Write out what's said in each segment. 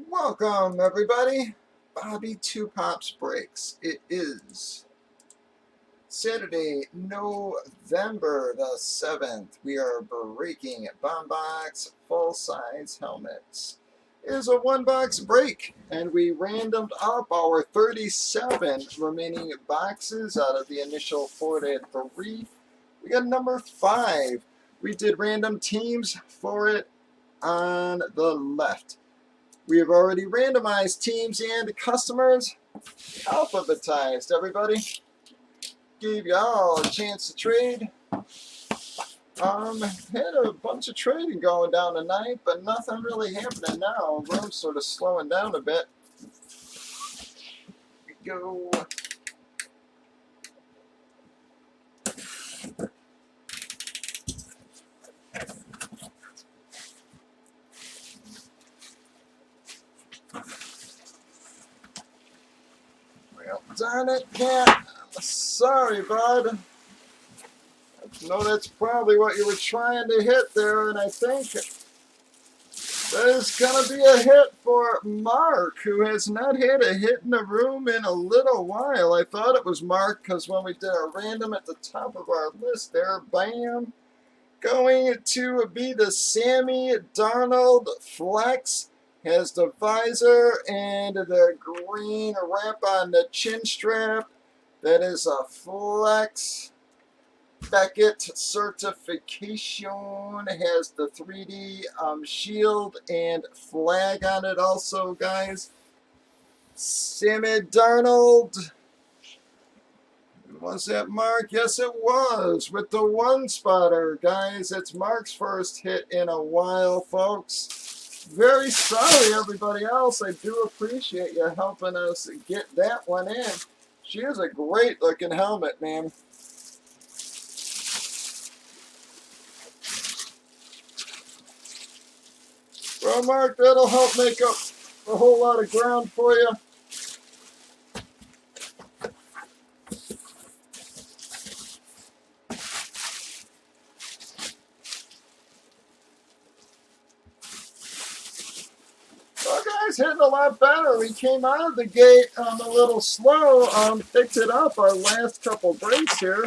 Welcome, everybody. Bobby Two Pops Breaks. It is Saturday, November the 7th. We are breaking Bomb Box full-size helmets. It is a one-box break, and we randomed up our 37 remaining boxes out of the initial 43. We got number 5. We did random teams for it on the left. We have already randomized teams and customers, alphabetized everybody. Gave you all a chance to trade. Had a bunch of trading going down tonight, but nothing really happening now. Room's sort of slowing down a bit. Here we go. Well, darn it, cat. Sorry, bud. I know that's probably what you were trying to hit there, and I think that is going to be a hit for Mark, who has not had a hit in the room in a little while. I thought it was Mark because when we did our random at the top of our list there, bam, going to be the Sammy Darnold Flex. Has the visor and the green wrap on the chin strap. That is a Flex. Beckett certification, has the 3D shield and flag on it also, guys. Sammy Darnold. Was that Mark? Yes, it was, with the one spotter, guys. It's Mark's first hit in a while, folks. Very sorry, everybody else. I do appreciate you helping us get that one in. She is a great looking helmet, man. Well, Mark, that'll help make up a whole lot of ground for you. Well, guys, hitting a lot better. We came out of the gate a little slow. Picked it up our last couple breaks here.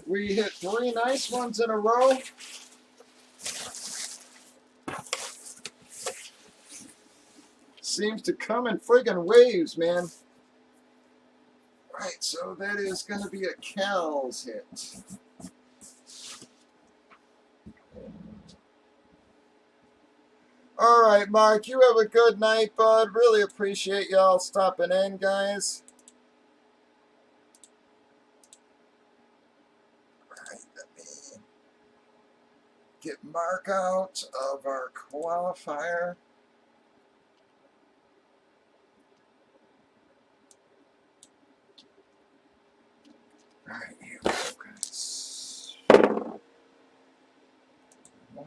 We hit 3 nice ones in a row. Seems to come in friggin' waves, man. Right, so that is going to be a Cal's hit. All right, Mark, you have a good night, bud. Really appreciate y'all stopping in, guys. All right, let me get Mark out of our qualifier. All right, here we go, guys. 1,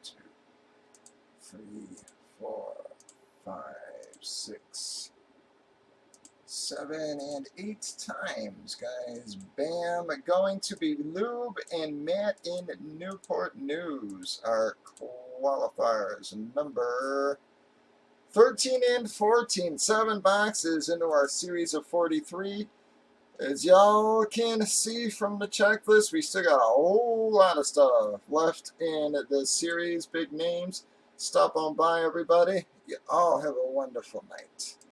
2, 3, 4, 5, 6, 7, and 8 times, guys. Bam. Going to be Lube and Matt in Newport News. Our qualifiers. Number 13 and 14. 7 boxes into our series of 43. As y'all can see from the checklist, we still got a whole lot of stuff left in the series. Big names. Stop on by, everybody. You all have a wonderful night.